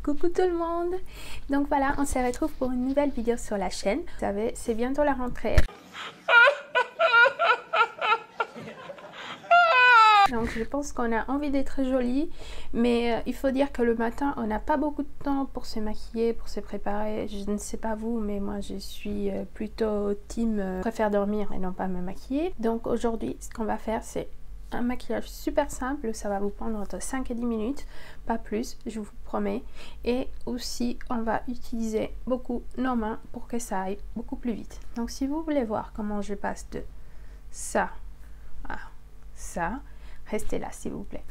Coucou tout le monde. Donc voilà, on se retrouve pour une nouvelle vidéo sur la chaîne. Vous savez, c'est bientôt la rentrée. Donc je pense qu'on a envie d'être joli, mais il faut dire que le matin, on n'a pas beaucoup de temps pour se maquiller, pour se préparer. Je ne sais pas vous, mais moi je suis plutôt team préfère dormir et non pas me maquiller. Donc aujourd'hui, ce qu'on va faire, c'est un maquillage super simple, ça va vous prendre entre 5 et 10 minutes, pas plus, je vous promets. Et aussi, on va utiliser beaucoup nos mains pour que ça aille beaucoup plus vite. Donc si vous voulez voir comment je passe de ça à ça, restez là s'il vous plaît.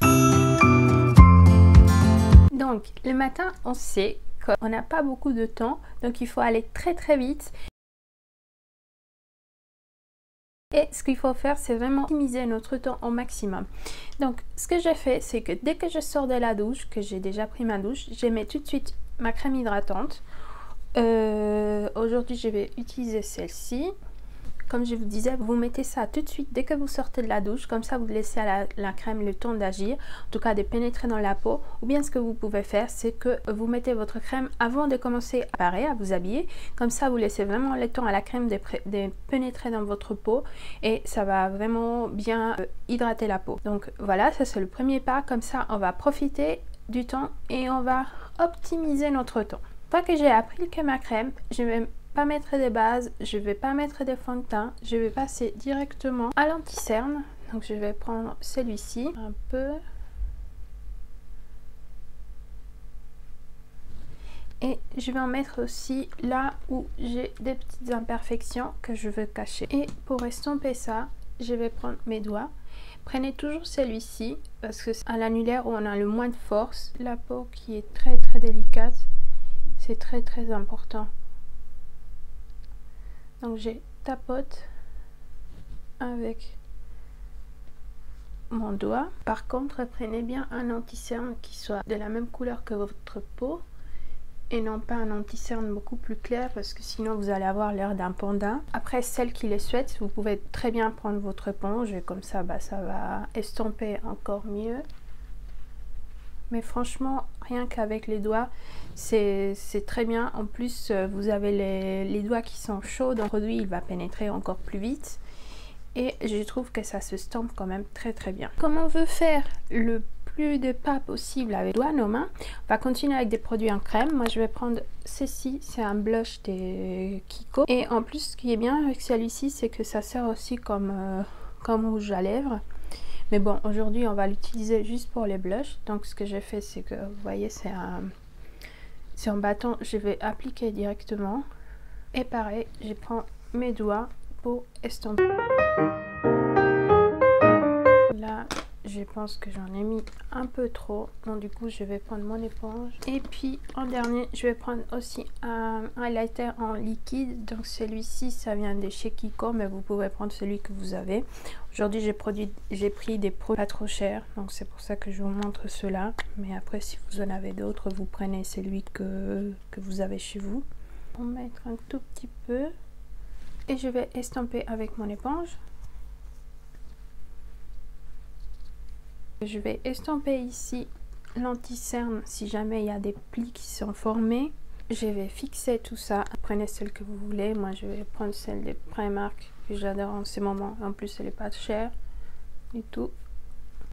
Donc le matin, on sait qu'on n'a pas beaucoup de temps, donc il faut aller très vite. Et ce qu'il faut faire, c'est vraiment optimiser notre temps au maximum. Donc, ce que j'ai fait, c'est que dès que je sors de la douche, que j'ai déjà pris ma douche, je mets tout de suite ma crème hydratante. Aujourd'hui, je vais utiliser celle-ci. Comme je vous disais, vous mettez ça tout de suite dès que vous sortez de la douche. Comme ça, vous laissez à la crème le temps d'agir, en tout cas de pénétrer dans la peau. Ou bien ce que vous pouvez faire, c'est que vous mettez votre crème avant de commencer à vous habiller. Comme ça, vous laissez vraiment le temps à la crème de pénétrer dans votre peau. Et ça va vraiment bien hydrater la peau. Donc voilà, ça c'est le premier pas. Comme ça, on va profiter du temps et on va optimiser notre temps. Une fois que j'ai appliqué ma crème, je vais pas mettre de base, je vais pas mettre de fond de teint, je vais passer directement à l'anti-cerne. Donc je vais prendre celui-ci un peu et je vais en mettre aussi là où j'ai des petites imperfections que je veux cacher. Et pour estomper ça, je vais prendre mes doigts. Prenez toujours celui-ci parce que c'est à l'annulaire où on a le moins de force. La peau qui est très délicate, c'est très important. Donc je tapote avec mon doigt. Par contre, prenez bien un anti-cerne qui soit de la même couleur que votre peau et non pas un anti-cerne beaucoup plus clair parce que sinon vous allez avoir l'air d'un panda. Après, celle qui les souhaite, vous pouvez très bien prendre votre éponge et comme ça, ça va estomper encore mieux. Mais franchement, rien qu'avec les doigts, c'est très bien. En plus, vous avez les doigts qui sont chauds, donc le produit il va pénétrer encore plus vite. Et je trouve que ça se stompe quand même très bien. Comme on veut faire le plus de pas possible avec les doigts, nos mains, on va continuer avec des produits en crème. Moi, je vais prendre ceci, c'est un blush de Kiko. Et en plus, ce qui est bien avec celui-ci, c'est que ça sert aussi comme rouge à lèvres. Mais bon, aujourd'hui, on va l'utiliser juste pour les blushs. Donc, ce que j'ai fait, c'est que, vous voyez, c'est un bâton. Je vais appliquer directement. Et pareil, je prends mes doigts pour estomper. Là, je pense que j'en ai mis un peu trop. Donc, du coup, je vais prendre mon éponge. Et puis, en dernier, je vais prendre aussi un highlighter en liquide. Donc, celui-ci, ça vient de chez Kiko, mais vous pouvez prendre celui que vous avez. Aujourd'hui, j'ai pris des produits pas trop chers. Donc, c'est pour ça que je vous montre cela. Mais après, si vous en avez d'autres, vous prenez celui que vous avez chez vous. On va mettre un tout petit peu. Et je vais estomper avec mon éponge. Je vais estomper ici l'anti-cerne si jamais il y a des plis qui sont formés. Je vais fixer tout ça. Prenez celle que vous voulez. Moi, je vais prendre celle de Primark que j'adore en ce moment. En plus, elle n'est pas chère du tout.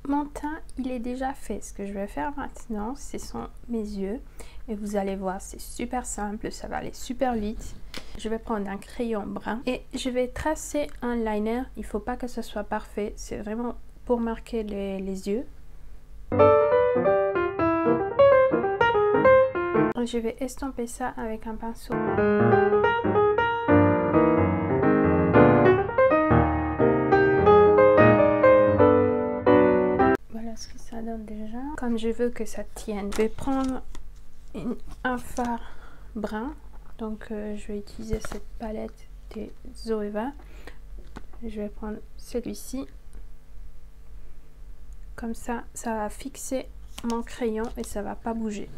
Mon teint, il est déjà fait. Ce que je vais faire maintenant, ce sont mes yeux. Et vous allez voir, c'est super simple. Ça va aller super vite. Je vais prendre un crayon brun et je vais tracer un liner. Il ne faut pas que ce soit parfait. C'est vraiment pour marquer les yeux. Je vais estomper ça avec un pinceau. Voilà ce que ça donne déjà. Comme je veux que ça tienne, je vais prendre un fard brun. Donc je vais utiliser cette palette des Zoeva. Je vais prendre celui-ci. Comme ça, ça va fixer mon crayon et ça va pas bouger.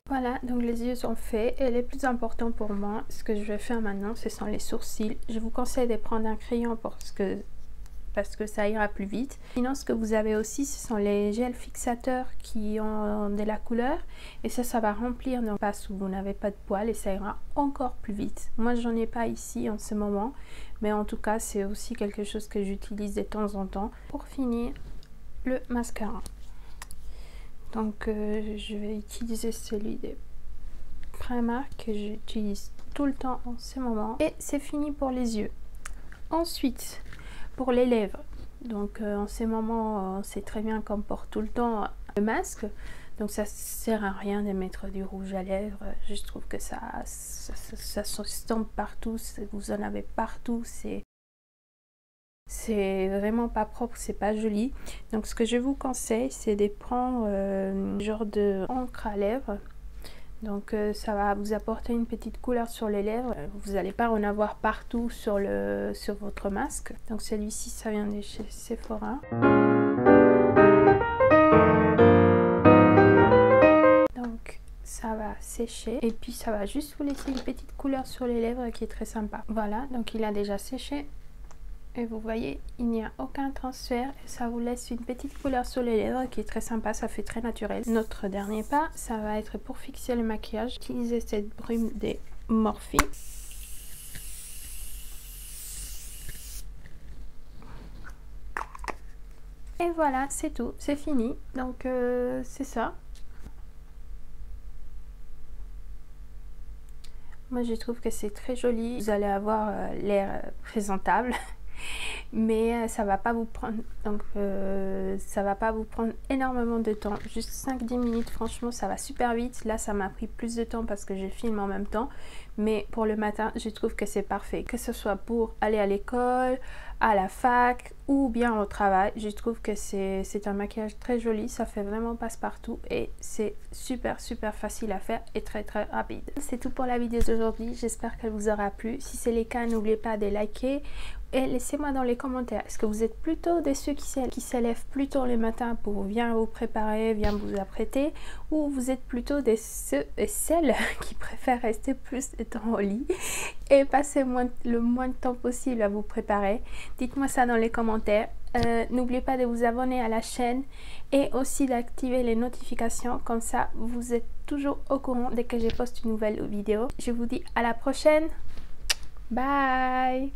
Voilà, donc les yeux sont fait. Et les plus importants pour moi, ce que je vais faire maintenant, ce sont les sourcils. Je vous conseille de prendre un crayon parce que ça ira plus vite. Sinon, ce que vous avez aussi, ce sont les gels fixateurs qui ont de la couleur. Et ça va remplir nos passes où vous n'avez pas de poils et ça ira encore plus vite. Moi, j'en ai pas ici en ce moment. Mais en tout cas, c'est aussi quelque chose que j'utilise de temps en temps. Pour finir, le mascara. Donc, je vais utiliser celui de Primark que j'utilise tout le temps en ce moment. Et c'est fini pour les yeux. Ensuite, pour les lèvres, donc en ce moment c'est très bien qu'on porte tout le temps le masque, donc ça sert à rien de mettre du rouge à lèvres. Je trouve que ça s'estompe partout, vous en avez partout, c'est vraiment pas propre, c'est pas joli. Donc ce que je vous conseille, c'est de prendre genre de encre à lèvres. Donc ça va vous apporter une petite couleur sur les lèvres. Vous n'allez pas en avoir partout sur votre masque. Donc celui-ci, ça vient de chez Sephora. Donc ça va sécher. Et puis ça va juste vous laisser une petite couleur sur les lèvres qui est très sympa. Voilà, donc il a déjà séché. Et vous voyez, il n'y a aucun transfert et ça vous laisse une petite couleur sur les lèvres qui est très sympa, ça fait très naturel. Notre dernier pas, ça va être pour fixer le maquillage. Utilisez cette brume des Morphe. Et voilà, c'est tout, c'est fini. Donc c'est ça. Moi je trouve que c'est très joli. Vous allez avoir l'air présentable. Mais ça va pas vous prendre énormément de temps, juste 5-10 minutes. Franchement ça va super vite. Là ça m'a pris plus de temps parce que je filme en même temps, mais pour le matin je trouve que c'est parfait, que ce soit pour aller à l'école, à la fac ou bien au travail. Je trouve que c'est un maquillage très joli, ça fait vraiment passe-partout et c'est super facile à faire et très rapide. C'est tout pour la vidéo d'aujourd'hui, j'espère qu'elle vous aura plu. Si c'est le cas, n'oubliez pas de liker et laissez-moi dans les commentaires, est-ce que vous êtes plutôt de ceux qui se lèvent plus tôt le matin pour bien vous préparer, bien vous apprêter, ou vous êtes plutôt de ceux et celles qui préfèrent rester plus de temps au lit et passer le moins de temps possible à vous préparer? Dites-moi ça dans les commentaires. N'oubliez pas de vous abonner à la chaîne et aussi d'activer les notifications, comme ça vous êtes toujours au courant dès que je poste une nouvelle vidéo. Je vous dis à la prochaine, bye.